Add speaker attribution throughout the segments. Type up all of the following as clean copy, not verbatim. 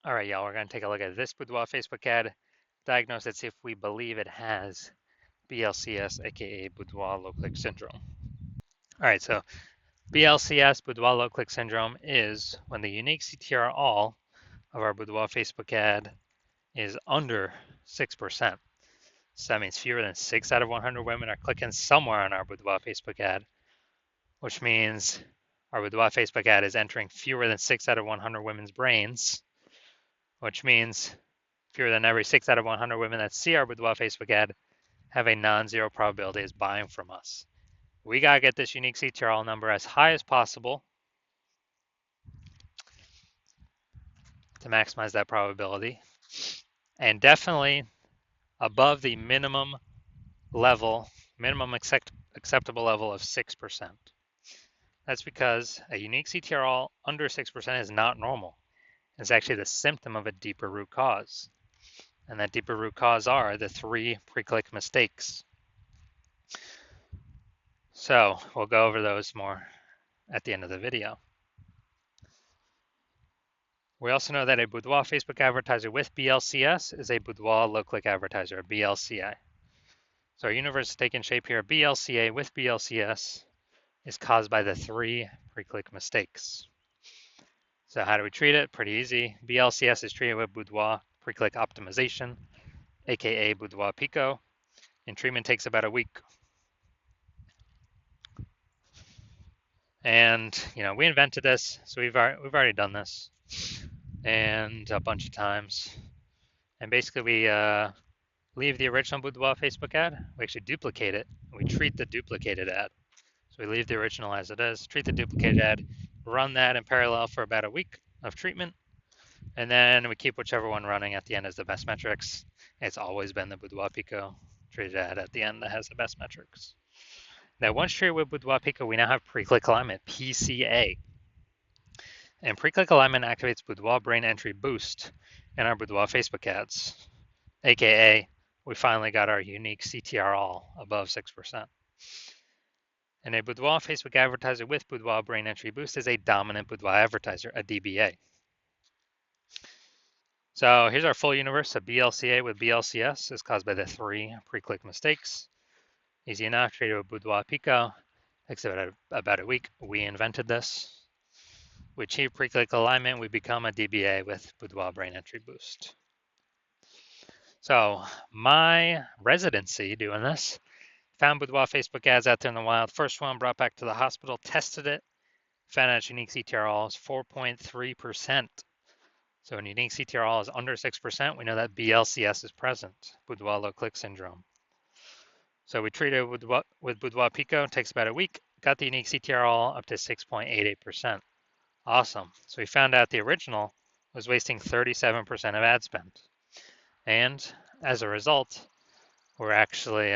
Speaker 1: All right, y'all, we're going to take a look at this Boudoir Facebook ad, diagnose it, see if we believe it has BLCS, aka Boudoir low click syndrome. All right, so BLCS, Boudoir low click syndrome, is when the unique CTR all of our Boudoir Facebook ad is under 6%. So that means fewer than 6 out of 100 women are clicking somewhere on our Boudoir Facebook ad, which means our Boudoir Facebook ad is entering fewer than 6 out of 100 women's brains, which means fewer than every 6 out of 100 women that see our Boudoir Facebook ad have a non-zero probability of buying from us. We got to get this unique CTRL number as high as possible to maximize that probability, and definitely above the minimum acceptable level of 6%. That's because a unique CTRL under 6% is not normal. It's actually the symptom of a deeper root cause. And that deeper root cause are the 3 pre-click mistakes. So we'll go over those more at the end of the video. We also know that a Boudoir Facebook advertiser with BLCS is a Boudoir low-click advertiser, a BLCA. So our universe is taking shape here. BLCA with BLCS is caused by the 3 pre-click mistakes. So how do we treat it? Pretty easy. BLCS is treated with Boudoir pre-click optimization, aka Boudoir Pico, and treatment takes about a week. And we invented this, so we've already done this, and a bunch of times. And basically, we leave the original Boudoir Facebook ad. We actually duplicate it. We treat the duplicated ad. So we leave the original as it is, treat the duplicated ad, run that in parallel for about a week of treatment, and then we keep whichever one running at the end as the best metrics. It's always been the Boudoir Pico treated ad at the end that has the best metrics. Now, once treated with Boudoir Pico, we now have pre-click alignment, PCA. And pre-click alignment activates Boudoir brain entry boost in our Boudoir Facebook ads, aka we finally got our unique CTR all above 6%. And a Boudoir Facebook advertiser with Boudoir brain entry boost is a dominant Boudoir advertiser, a DBA. So here's our full universe. A BLCA with BLCS is caused by the 3 pre-click mistakes. Easy enough, treated with Boudoir Pico. Takes about a week. We invented this. We achieve pre-click alignment. We become a DBA with Boudoir brain entry boost. So my residency doing this, found Boudoir Facebook ads out there in the wild. First one brought back to the hospital, tested it, found out its unique CTRL is 4.3%. So when unique CTRL is under 6%, we know that BLCS is present, Boudoir low click syndrome. So we treated it with Boudoir Pico, it takes about a week, got the unique CTRL up to 6.88%. Awesome. So we found out the original was wasting 37% of ad spend. And as a result, we're actually,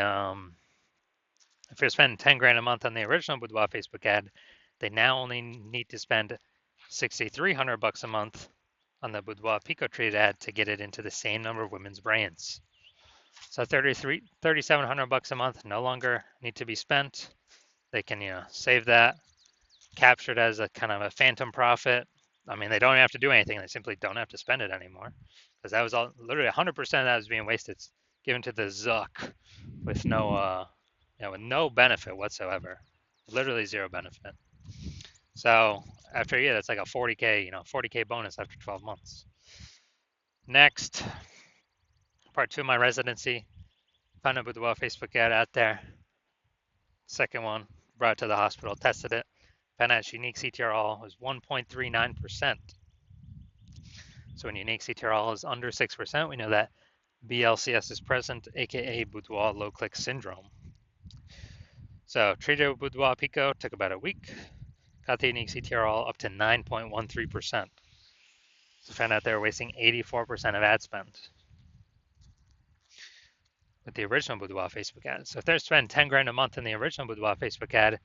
Speaker 1: if you're spending 10 grand a month on the original Boudoir Facebook ad, they now only need to spend 6,300 bucks a month on the Boudoir Pico treated ad to get it into the same number of women's brains. So 3,700 bucks a month no longer need to be spent. They can, save that, capture it as a kind of a phantom profit. I mean, they don't have to do anything. They simply don't have to spend it anymore, because that was all literally 100% of that was being wasted, given to the Zuck with no, with no benefit whatsoever, literally zero benefit. So after a year, that's like a 40K, 40K bonus after 12 months. Next, part 2 of my residency, found a Boudoir Facebook ad out there. Second one, brought it to the hospital, tested it, found out its unique CTRL was 1.39%. So when unique CTRL is under 6%, we know that BLCS is present, aka Boudoir low click syndrome. So treated with Boudoir Pico, took about a week, got the unique CTRL up to 9.13%. So found out they were wasting 84% of ad spend with the original Boudoir Facebook ad. So if they're spending 10 grand a month in the original Boudoir Facebook ad,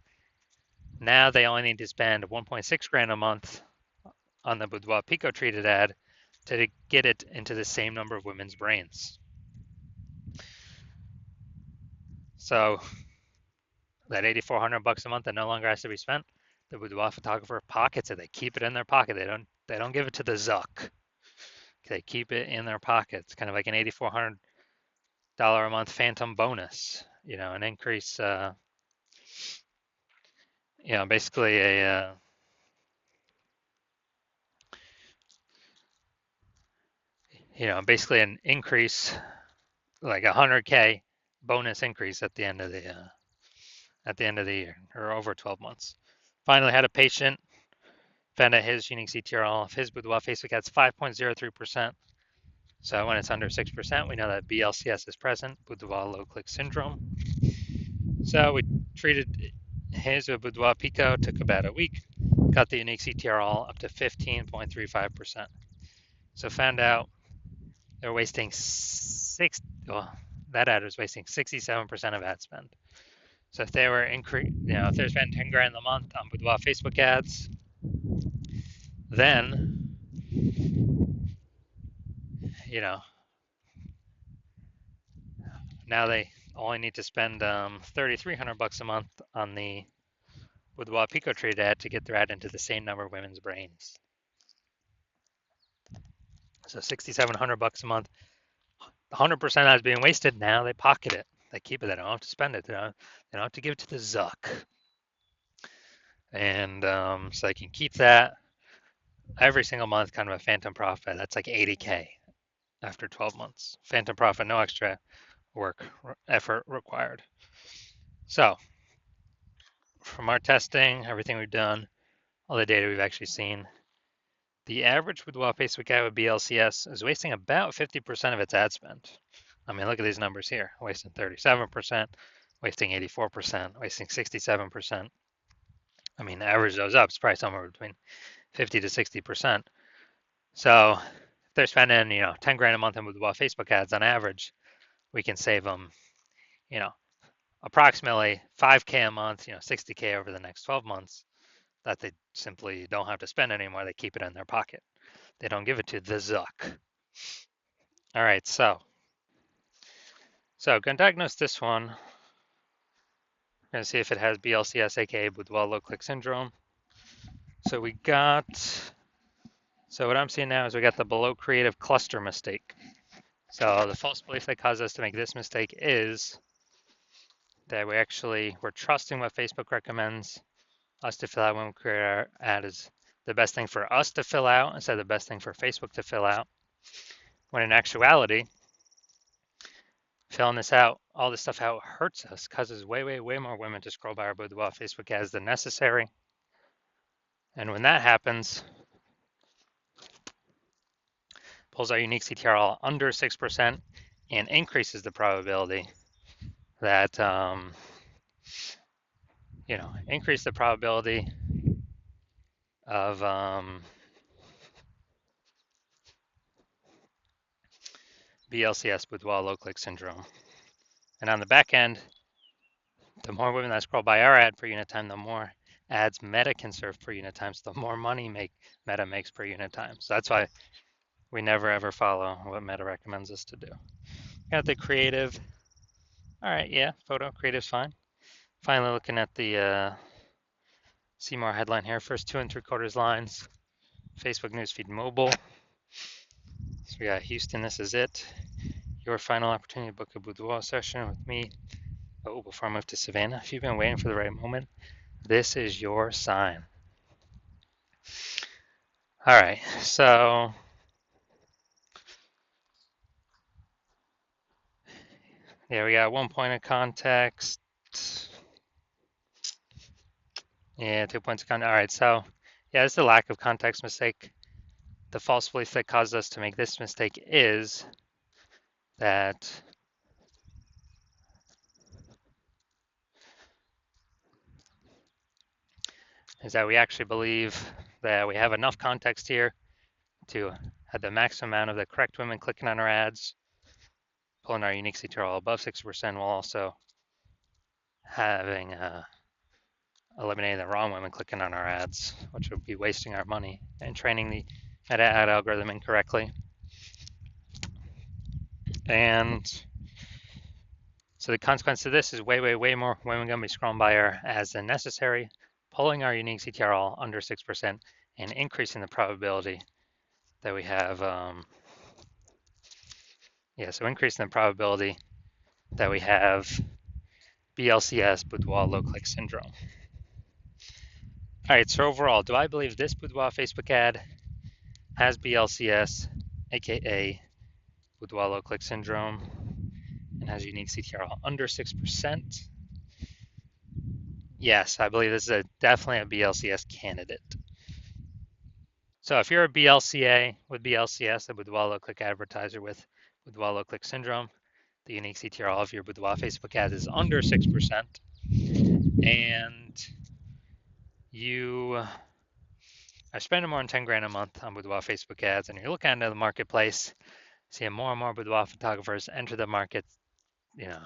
Speaker 1: now they only need to spend 1.6 grand a month on the Boudoir Pico treated ad to get it into the same number of women's brains. So that 8,400 bucks a month that no longer has to be spent, the Boudoir photographer pockets it. They keep it in their pocket. They don't give it to the Zuck. They keep it in their pockets, kind of like an $8,400 a month phantom bonus. An increase. Basically basically an increase, like 100K bonus increase at the end of the year, or over 12 months. Finally, had a patient found out his unique CTRL of his Boudoir Facebook ads 5.03%. So when it's under 6%, we know that BLCS is present, Boudoir low click syndrome. So we treated his with Boudoir Pico, took about a week, got the unique CTRL up to 15.35%. So found out they're wasting that ad was wasting 67% of ad spend. So if they were if they're spending 10 grand a month on Boudoir Facebook ads, then now they only need to spend $3,300 a month on the Boudoir Pico Trade ad to get their ad into the same number of women's brains. So $6,700 a month, 100% ads being wasted. Now they pocket it, they keep it. They don't have to spend it. They don't have to give it to the Zuck, and so they can keep that every single month, kind of a phantom profit. That's like 80K after 12 months. Phantom profit, no extra effort required. So from our testing, everything we've done, all the data we've actually seen, the average Boudoir Facebook ad with BLCS is wasting about 50% of its ad spend. I mean, look at these numbers here: wasting 37%, wasting 84%, wasting 67%. I mean, average those up, it's probably somewhere between 50 to 60%. So if they're spending, 10 grand a month in Boudoir Facebook ads on average, we can save them, approximately 5K a month, 60K over the next 12 months that they simply don't have to spend anymore. They keep it in their pocket. They don't give it to the Zuck. All right, so going to diagnose this one. We're going to see if it has BLCS, aka Boudoir low click syndrome. So what I'm seeing now is we got the below creative cluster mistake. So the false belief that caused us to make this mistake is that we're trusting what Facebook recommends us to fill out when we create our ad is the best thing for us to fill out instead of the best thing for Facebook to fill out. When in actuality, filling all this stuff out hurts us, causes way, way, way more women to scroll by our Boudoir Facebook ads than necessary. And when that happens, pulls our unique CTRL under 6% and increases the probability that, increase the probability of BLCS, Boudoir low click syndrome. And on the back end, the more women that scroll by our ad per unit time, the more ads Meta can serve per unit time, so the more money Meta makes per unit time. So that's why we never ever follow what Meta recommends us to do. Got the creative. All right, yeah, photo creative's fine. Finally, looking at the see more headline here. First 2 3/4 lines. Facebook newsfeed mobile. So we got Houston. This is it. Your final opportunity to book a Boudoir session with me. Oh, before I move to Savannah, if you've been waiting for the right moment, this is your sign. All right, so yeah, we got 1 point of context. Yeah, 2 points of context. All right, so yeah, it's the lack of context mistake. The false belief that caused us to make this mistake is that we actually believe that we have enough context here to have the maximum amount of the correct women clicking on our ads, pulling our unique CTRL above 6%, while also having eliminating the wrong women clicking on our ads, which would be wasting our money and training the Meta ad algorithm incorrectly. And so the consequence of this is way, way, way more women going to be scrolling by our ads than necessary, pulling our unique CTRL under 6% and increasing the probability that we have Yeah, so increasing the probability that we have BLCS, Boudoir low click syndrome. All right, so overall, do I believe this Boudoir Facebook ad has BLCS, aka Boudoir low click syndrome, and has unique CTRL under 6%? Yes, I believe this is definitely a BLCS candidate. So if you're a BLCA with BLCS, a Boudoir low click advertiser with Boudoir low click syndrome, the unique CTRL of your Boudoir Facebook ad is under 6%, and you are spending more than 10 grand a month on Boudoir Facebook ads, and you're looking into the marketplace, seeing more and more boudoir photographers enter the market, you know,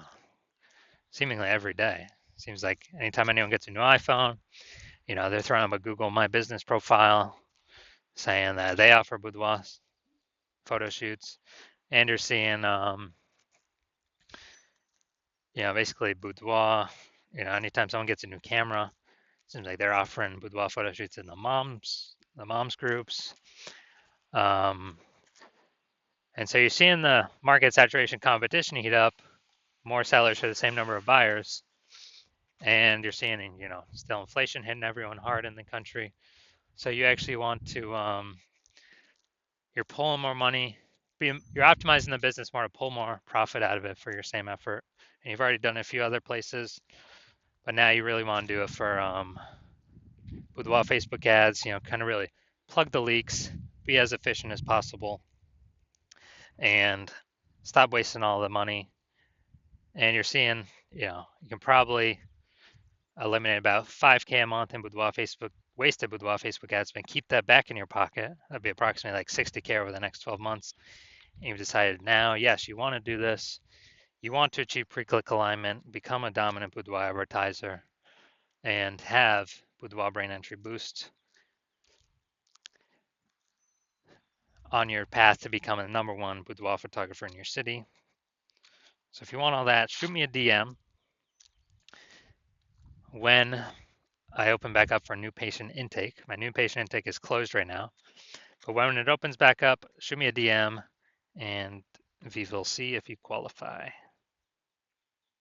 Speaker 1: seemingly every day. Seems like anytime anyone gets a new iPhone, they're throwing up a Google My Business profile saying that they offer boudoir photo shoots, and you're seeing, basically boudoir. Anytime someone gets a new camera, seems like they're offering boudoir photo shoots in the moms groups. And so you're seeing the market saturation competition heat up, more sellers for the same number of buyers, and you're seeing, still inflation hitting everyone hard in the country. So you actually want to, you're pulling more money, you're optimizing the business more to pull more profit out of it for your same effort. And you've already done it a few other places, but now you really want to do it for Boudoir Facebook ads, kind of really plug the leaks, be as efficient as possible, and stop wasting all the money. And you're seeing, you can probably eliminate about 5K a month in wasted Boudoir Facebook ads, and keep that back in your pocket. That'd be approximately like 60K over the next 12 months. And you've decided now, yes, you want to do this. You want to achieve pre-click alignment, become a dominant Boudoir advertiser, and have Boudoir Brain Entry Boost on your path to becoming the #1 boudoir photographer in your city. So if you want all that, shoot me a DM when I open back up for new patient intake. My new patient intake is closed right now, but when it opens back up, shoot me a DM and we will see if you qualify.